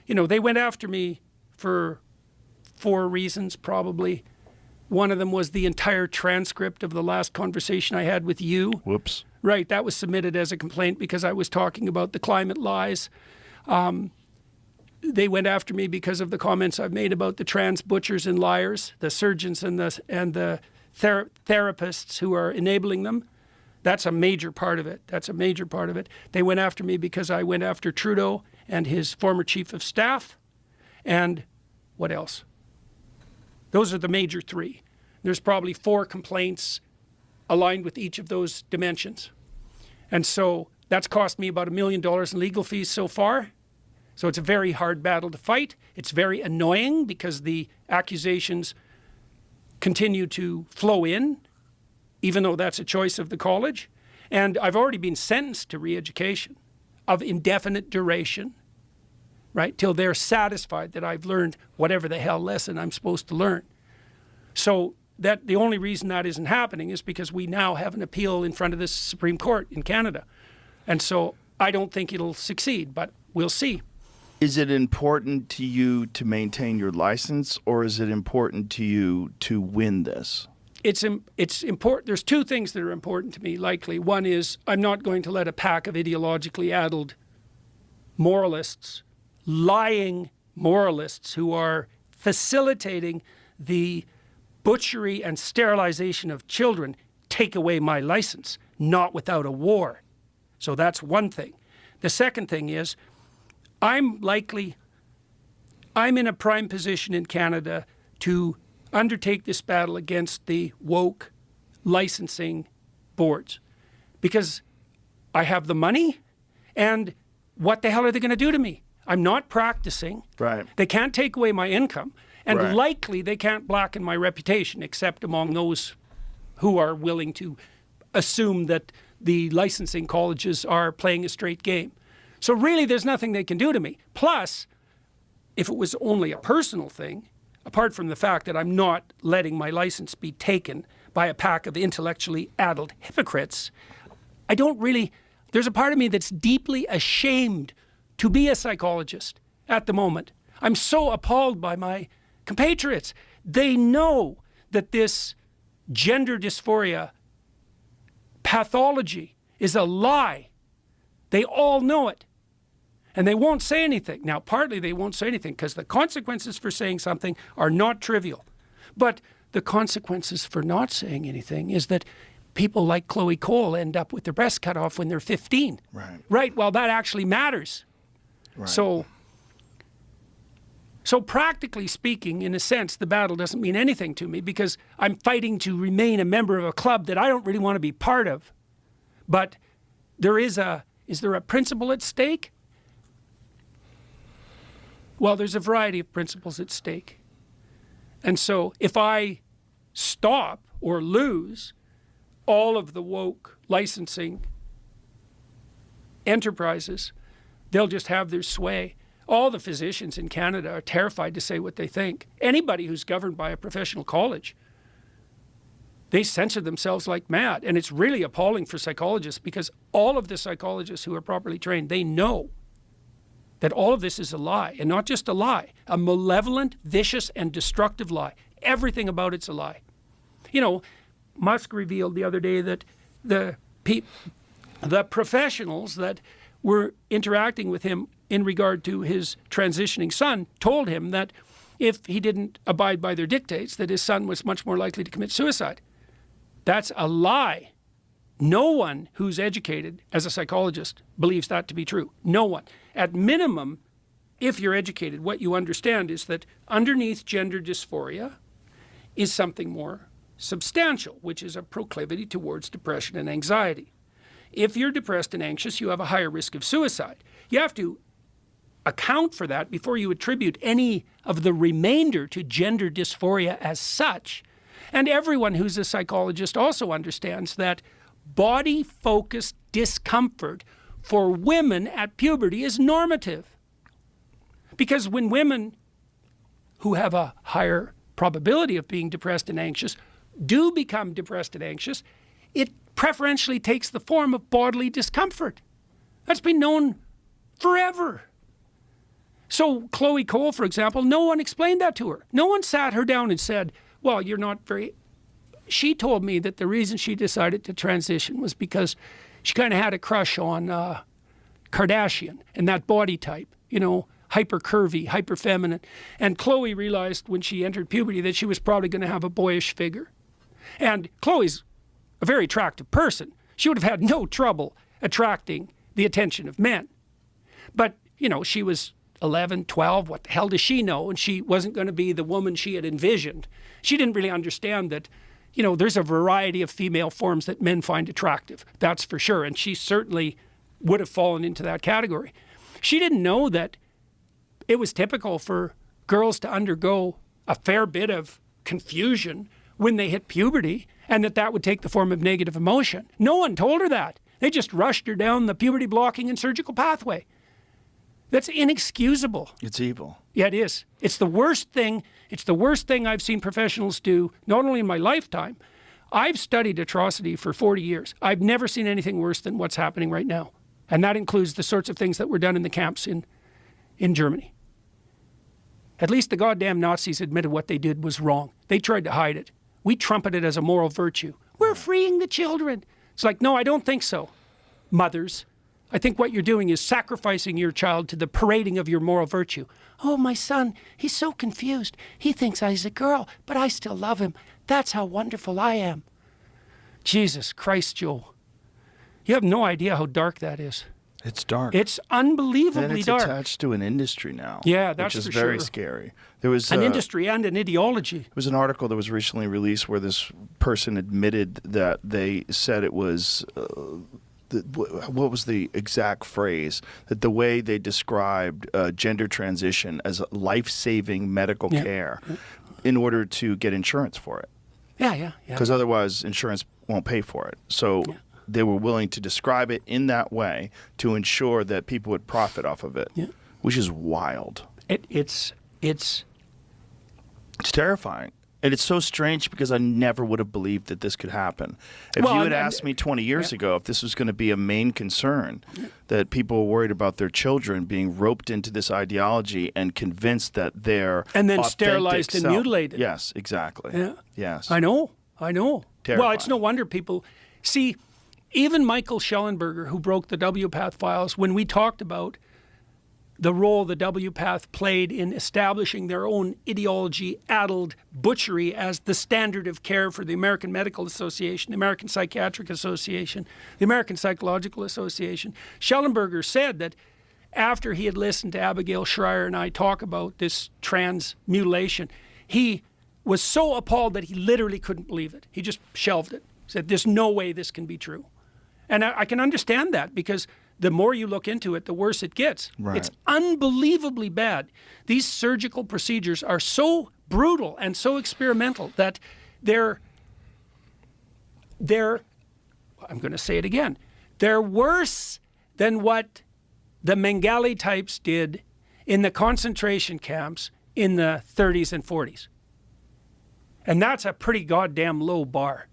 they went after me for 4 reasons, probably. One of them was the entire transcript of the last conversation I had with you. Whoops. Right, that was submitted as a complaint because I was talking about the climate lies. They went after me because of the comments I've made about the trans butchers and liars, the surgeons and the therapists who are enabling them. That's a major part of it. They went after me because I went after Trudeau and his former chief of staff. And what else? Those are the major 3. There's probably 4 complaints aligned with each of those dimensions. And so that's cost me about $1 million in legal fees so far. So it's a very hard battle to fight. It's very annoying because the accusations continue to flow in, even though that's a choice of the college. And I've already been sentenced to re-education of indefinite duration, right, till they're satisfied that I've learned whatever the hell lesson I'm supposed to learn. So that the only reason that isn't happening is because we now have an appeal in front of the Supreme Court in Canada. And so I don't think it'll succeed, but we'll see. Is it important to you to maintain your license, or is it important to you to win this? It's important. There's 2 things that are important to me, likely. One is I'm not going to let a pack of ideologically addled moralists, lying moralists who are facilitating the butchery and sterilization of children take away my license, not without a war. So that's one thing. The second thing is I'm in a prime position in Canada to undertake this battle against the woke licensing boards because I have the money, and what the hell are they going to do to me? I'm not practicing. Right. They can't take away my income, and Right. likely they can't blacken my reputation except among those who are willing to assume that the licensing colleges are playing a straight game. So really there's nothing they can do to me. Plus, if it was only a personal thing, apart from the fact that I'm not letting my license be taken by a pack of intellectually addled hypocrites, there's a part of me that's deeply ashamed to be a psychologist at the moment. I'm so appalled by my compatriots. They know that this gender dysphoria pathology is a lie. They all know it. And they won't say anything. Now, partly they won't say anything because the consequences for saying something are not trivial. But the consequences for not saying anything is that people like Chloe Cole end up with their breasts cut off when they're 15. Right. Right, well, that actually matters. Right. So practically speaking, in a sense, the battle doesn't mean anything to me because I'm fighting to remain a member of a club that I don't really want to be part of. But is there a principle at stake? Well, there's a variety of principles at stake. And so if I stop or lose all of the woke licensing enterprises, they'll just have their sway. All the physicians in Canada are terrified to say what they think. Anybody who's governed by a professional college, they censor themselves like mad. And it's really appalling for psychologists because all of the psychologists who are properly trained, they know that all of this is a lie, and not just a lie, a malevolent, vicious, and destructive lie. Everything about it's a lie. Musk revealed the other day that the professionals that were interacting with him in regard to his transitioning son told him that if he didn't abide by their dictates, that his son was much more likely to commit suicide. That's a lie. No one who's educated as a psychologist believes that to be true. No one. At minimum, if you're educated, what you understand is that underneath gender dysphoria is something more substantial, which is a proclivity towards depression and anxiety. If you're depressed and anxious, you have a higher risk of suicide. You have to account for that before you attribute any of the remainder to gender dysphoria as such. And everyone who's a psychologist also understands that body-focused discomfort for women at puberty is normative. Because when women who have a higher probability of being depressed and anxious do become depressed and anxious, it preferentially takes the form of bodily discomfort. That's been known forever. So Chloe Cole, for example, no one explained that to her. No one sat her down and said, well, you're not very... She told me that the reason she decided to transition was because she kind of had a crush on Kardashian and that body type, you know, hyper curvy, hyper feminine. And Chloe realized when she entered puberty that she was probably going to have a boyish figure. And Chloe's a very attractive person. She would have had no trouble attracting the attention of men. But, you know, she was 11, 12, what the hell does she know? And she wasn't going to be the woman she had envisioned. She didn't really understand that, you know, there's a variety of female forms that men find attractive. That's for sure. And she certainly would have fallen into that category. She didn't know that it was typical for girls to undergo a fair bit of confusion when they hit puberty, and that would take the form of negative emotion. No one told her that. They just rushed her down the puberty blocking and surgical pathway. That's inexcusable. It's evil. Yeah, it is. It's the worst thing. It's the worst thing I've seen professionals do, not only in my lifetime. I've studied atrocity for 40 years. I've never seen anything worse than what's happening right now. And that includes the sorts of things that were done in the camps in Germany. At least the goddamn Nazis admitted what they did was wrong. They tried to hide it. We trumpet it as a moral virtue. We're freeing the children. It's like, no, I don't think so, mothers. I think what you're doing is sacrificing your child to the parading of your moral virtue. Oh, my son, he's so confused. He thinks he's a girl, but I still love him. That's how wonderful I am. Jesus Christ, Joe. You have no idea how dark that is. It's dark. It's unbelievably and it's dark. attached to an industry now. Yeah, that's which is for very sure. scary. There was An industry and an ideology. There was an article that was recently released where this person admitted that they said it was what was the exact phrase? That the way they described gender transition as life-saving medical care in order to get insurance for it. Yeah. Because otherwise insurance won't pay for it. So they were willing to describe it in that way to ensure that people would profit off of it, which is wild. It's terrifying. And it's so strange because I never would have believed that this could happen. If you had asked me 20 years ago if this was going to be a main concern, that people were worried about their children being roped into this ideology and convinced that they're and then authentic sterilized and self. mutilated. Yes, exactly. Yeah. Yes. I know. Terrifying. Well, it's no wonder people... See, even Michael Schellenberger, who broke the WPATH files, when we talked about the role the WPATH played in establishing their own ideology-addled butchery as the standard of care for the American Medical Association, the American Psychiatric Association, the American Psychological Association, Schellenberger said that after he had listened to Abigail Schreier and I talk about this trans mutilation, he was so appalled that he literally couldn't believe it. He just shelved it. Said, there's no way this can be true. And I can understand that because the more you look into it, the worse it gets. Right. It's unbelievably bad. These surgical procedures are so brutal and so experimental that they're I'm going to say it again, they're worse than what the Mengele types did in the concentration camps in the 30s and 40s. And that's a pretty goddamn low bar.